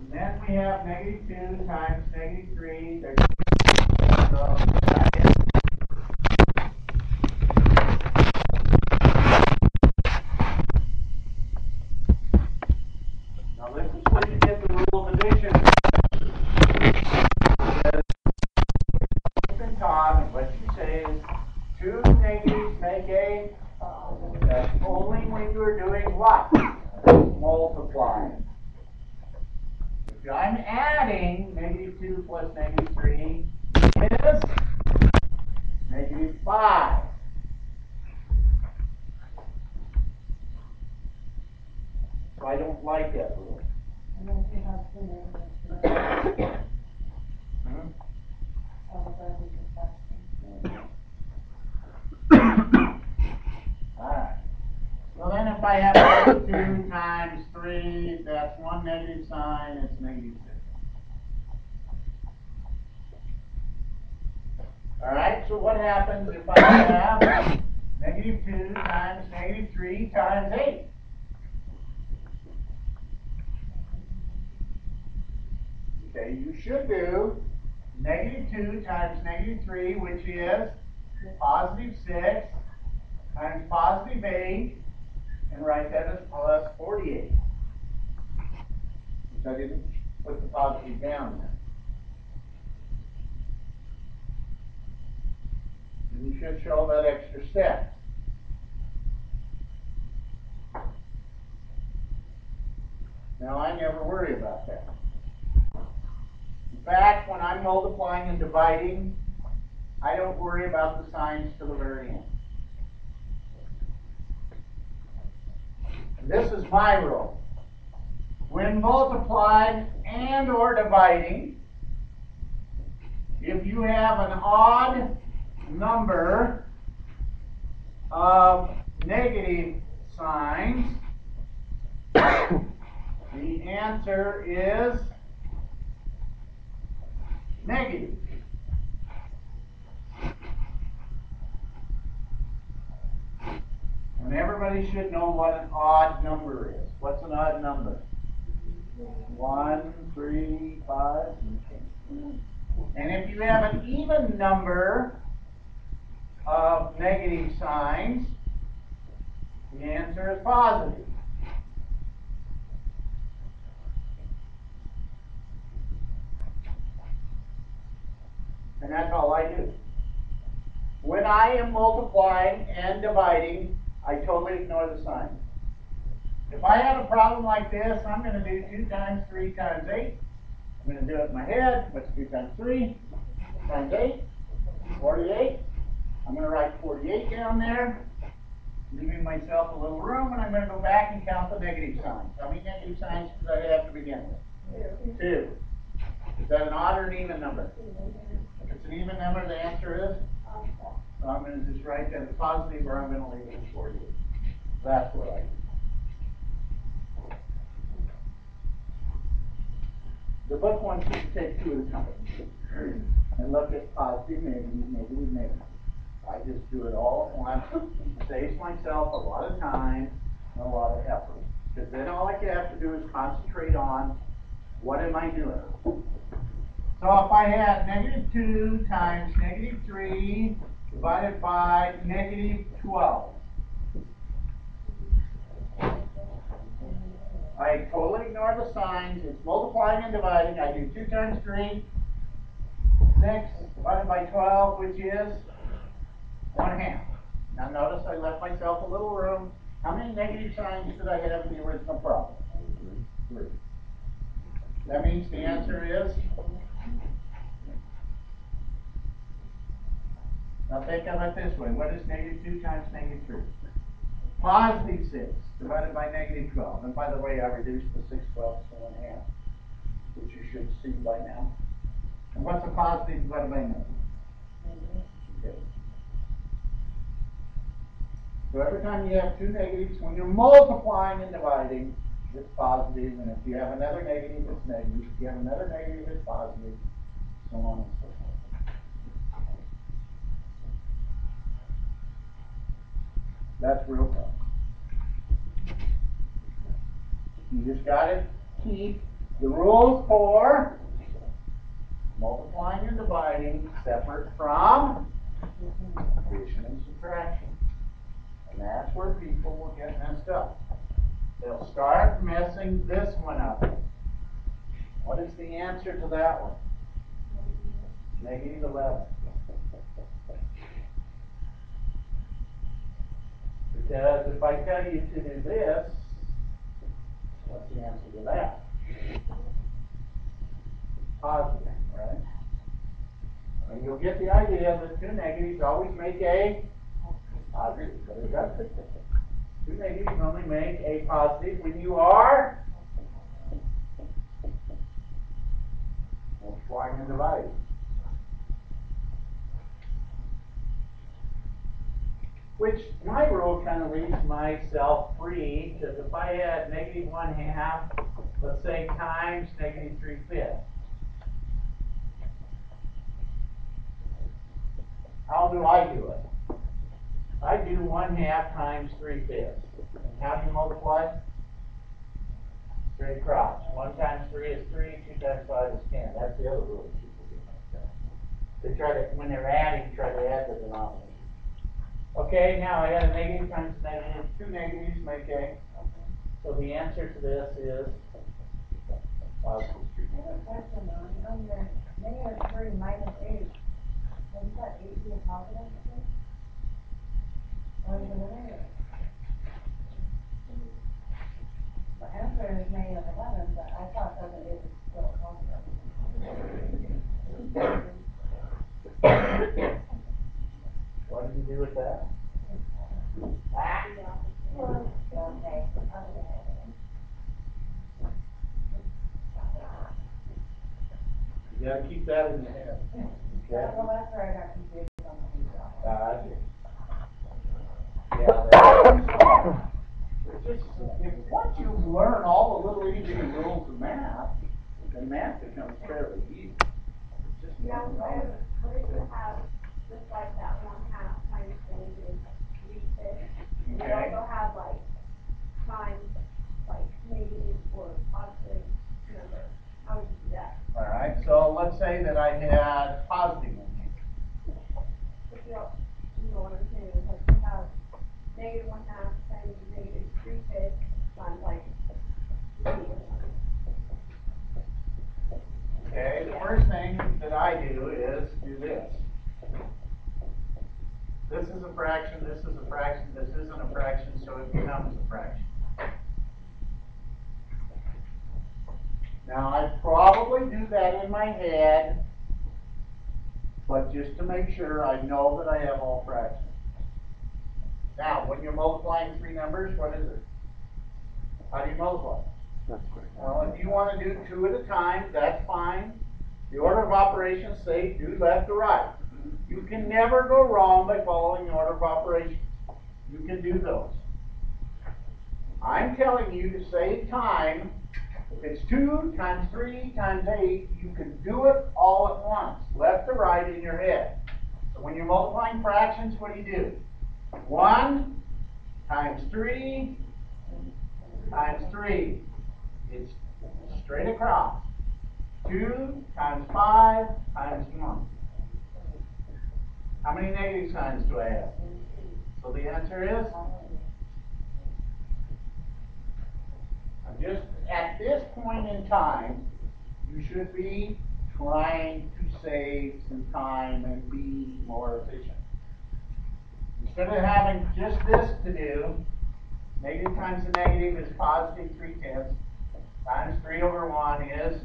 And then we have -2 times -3. There's now this is where you get the rule of addition. Been taught, and what you say is 2 negatives make a. That's only when you're doing what? Multiplying. If I'm adding -2 plus -3 is -5. So I don't like that rule. Unless you have 2 negatives. Alright. So then if I have 2 times 3, that's 1 negative sign, it's -6. Alright, so what happens if I have -2 times -3 times 8? Okay, you should do -2 times -3, which is +6 times +8, and write that as plus 48. Which I didn't put the positive down there. And you should show that extra step. Now I never worry about that. In fact, when I'm multiplying and dividing, I don't worry about the signs to the very end. And this is my rule. When multiplying and or dividing, if you have an odd number of negative signs, the answer is negative. And everybody should know what an odd number is. What's an odd number? 1, 3, 5. And if you have an even number of negative signs, the answer is positive. And that's all I do. When I am multiplying and dividing, I totally ignore the signs. If I have a problem like this, I'm going to do 2 times 3 times 8. I'm going to do it in my head. What's 2 times 3 times 8? 48. I'm going to write 48 down there, leaving myself a little room, and I'm going to go back and count the negative signs. How many negative signs did I have to begin with? 2. Is that an odd or an even number? If it's an even number, the answer is? So I'm going to just write that as positive, or I'm going to leave it as 48. That's what I do. The book wants you to take 2 at a time and look at positive, negative, negative, negative. I just do it all at once. It saves myself a lot of time and a lot of effort. Because then all I have to do is concentrate on what am I doing. So if I had -2 times -3 divided by -12. I totally ignore the signs. It's multiplying and dividing. I do 2 times 3, 6 divided by 12, which is 1/2. Now notice I left myself a little room. How many negative signs did I have in the original problem? 3. That means the answer is. Now think of it this way. What is -2 times -3? +6 divided by -12. And by the way, I reduced the 6/12 to 1/2, which you should see by now. And what's a positive divided by negative? Okay. So every time you have 2 negatives, when you're multiplying and dividing, it's positive. And if you have another negative, it's negative. If you have another negative, it's positive. So on and so forth. That's real tough. You just got to keep The rules for multiplying and dividing separate from addition and subtraction. And that's where people will get messed up. They'll start messing this one up. What is the answer to that one? -11. Because if I tell you to do this, what's the answer to that? Positive, right? And you'll get the idea that two negatives always make a positive. But it doesn't. Two negatives only make a positive when you are multiplying and dividing. Which my rule kind of leaves myself free, because if I had -1/2, let's say, times -3/5. How do I do it? I do 1/2 times 3/5. And how do you multiply? Straight across. 1 times 3 is 3, 2 times 5 is 10. That's the other rule people do like that. They try to, when they're adding, try to add the denominator. Okay, now I got a negative times a negative. Two negatives make a. So the answer to this is positive 3. I have a question on your -3 minus 8. Have you got 8 be a positive? Or is it a negative? The answer is -11, but I thought that it was still a positive. What did you do with that? Ah. Okay. You gotta keep that in your head. Okay? Well, that's where I got confused on the Just, once you learn all the little itty bitty rules of math, then math becomes fairly easy. Just Yeah, what if you have just like that 1/2 times -3/5? You Okay. also have like times like negative or positive number. How would you do that? All right, so let's say that I had positive one here. If you know what I'm saying, is like you have -1/2 times -3/5 times like -1. Okay, the first thing that I do is do this. This is a fraction, this is a fraction, this isn't a fraction, so it becomes a fraction. Now, I probably do that in my head, but just to make sure I know that I have all fractions. Now, when you're multiplying three numbers, what is it? How do you multiply? Well, if you want to do 2 at a time, that's fine. The order of operations say do left to right. You can never go wrong by following the order of operations. You can do those. I'm telling you to save time. If it's 2 times 3 times 8, you can do it all at once, left to right in your head. So when you're multiplying fractions, what do? 1 times 3 times 3. It's straight across. 2 times 5 times 1. How many negative signs do I have? So the answer is, just at this point in time, you should be trying to save some time and be more efficient. Instead of having just this to do, negative times a negative is positive 3/10. Times 3/1 is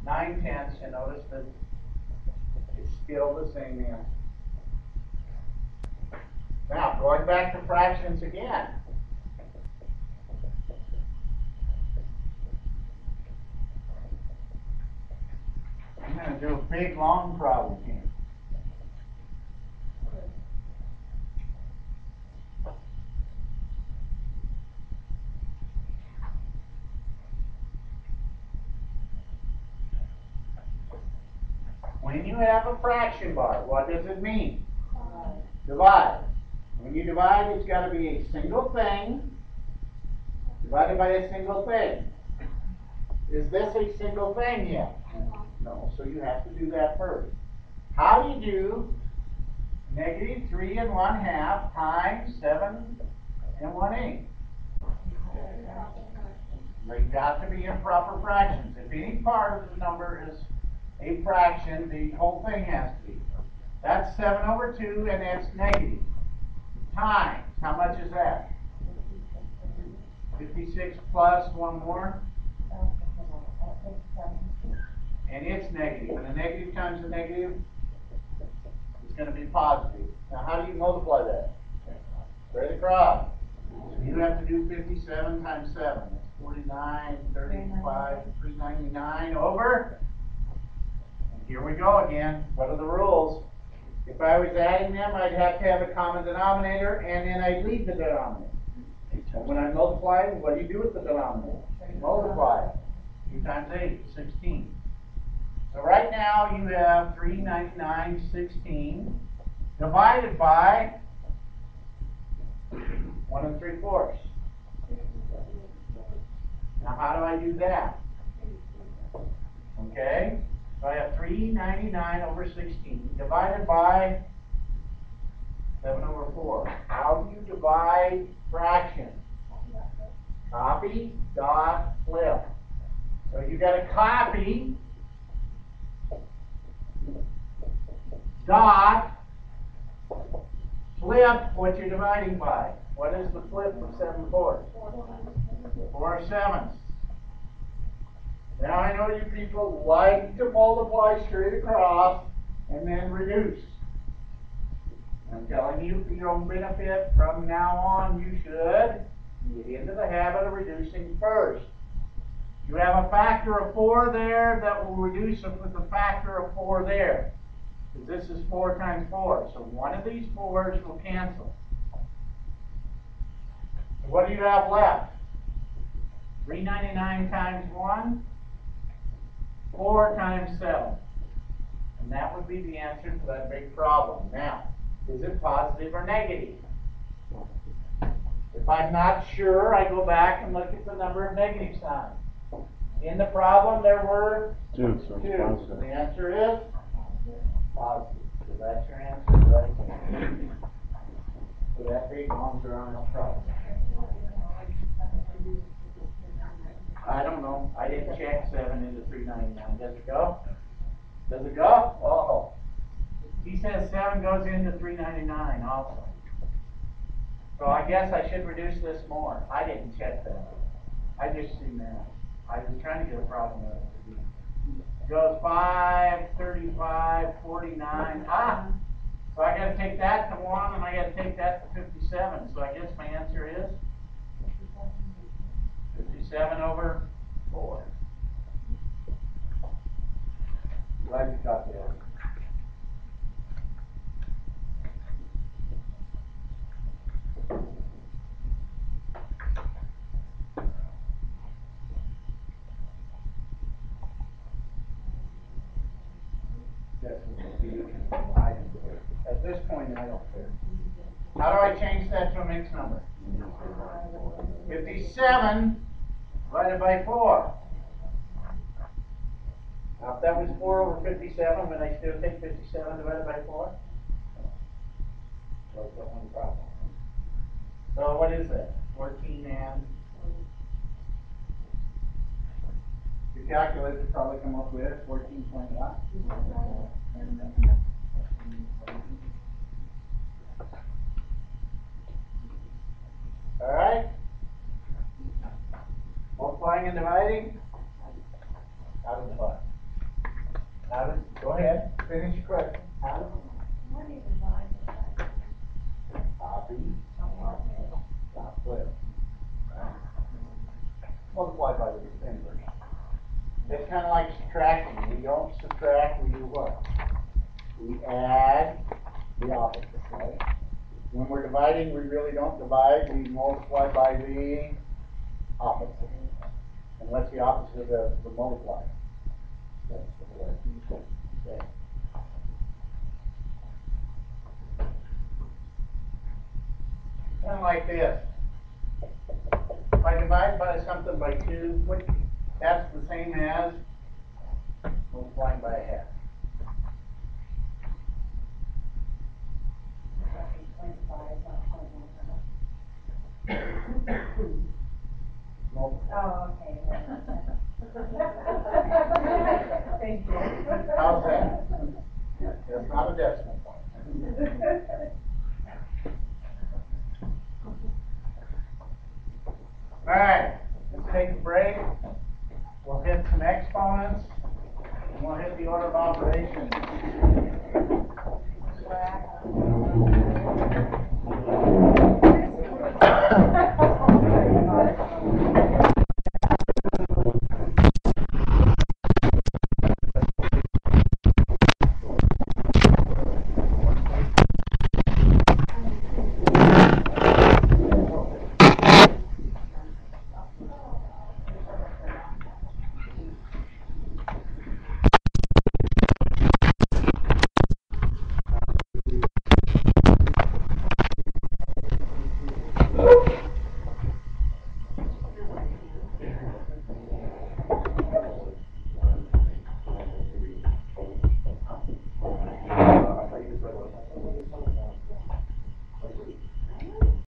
9/10. And notice that it's still the same answer. Now, going back to fractions again. I'm going to do a big, long problem here. When you have a fraction bar, what does it mean? Divide. When you divide, it's got to be a single thing divided by a single thing. Is this a single thing yet? No, so you have to do that first. How do you do negative 3 1/2 times 7 1/8? They got to be in proper fractions. If any part of the number is a fraction, the whole thing has to be. That's 7/2, and that's negative. Times, how much is that? 56 plus one more, and it's negative. And a negative times a negative is going to be positive. Now, how do you multiply that? Straight across. So you have to do 57 times 7. That's 49, 35, 399 over. And here we go again. What are the rules? If I was adding them, I'd have to have a common denominator, and then I'd leave the denominator. And when I multiply, what do you do with the denominator? Multiply. 2 times 8, 16. So right now you have 399/16 divided by 1 3/4. Now how do I do that? Okay, so I have 399/16 divided by 7/4. How do you divide fractions? Copy, dot, flip. So you got to copy, dot, flip what you're dividing by. What is the flip of 7/4? 4/7. Now I know you people like to multiply straight across and then reduce. I'm telling you, for your own benefit, from now on you should get into the habit of reducing first. You have a factor of 4 there that will reduce it with a factor of 4 there. Because this is 4 times 4. So one of these 4's will cancel. So what do you have left? 399 times 1, 4 times 7. And that would be the answer to that big problem. Now, is it positive or negative? If I'm not sure, I go back and look at the number of negative signs. In the problem, there were 2. So the answer is positive. So that's your answer right there. So that big ones are on the problem. I don't know. I didn't check 7 into 399. Does it go? Does it go? Oh. He says 7 goes into 399 also. So I guess I should reduce this more. I didn't check that. I just seen that. I was trying to get a problem with it. It goes 5, 35, 49. Ah! So I got to take that to 1, and I got to take that to 57. So I guess my answer is 57/4. Glad you got that. At this point, I don't care. How do I change that to a mixed number? 57 divided by 4. Now, if that was 4/57, would I still take 57 divided by 4? So that's one problem. So what is that? 14 and your calculator would probably come up with 14.1. All right. Multiplying and dividing. How to divide? Go ahead. Finish your question. How to copy. Dot flip. Right. Multiply by the inverse. It's kind of like subtraction. We don't subtract, we do what? We add the opposite, right? When we're dividing, we really don't divide, we multiply by the opposite. And what's the opposite of the multiply? That's the flip. Okay. Kind of like this. If I divide by something by 2, that's the the same as multiplying by a half. Multiply. Oh, okay. Thank you. How's that? That's not a decimal point. All right, let's take a break. We'll hit some exponents, and we'll hit the order of operations.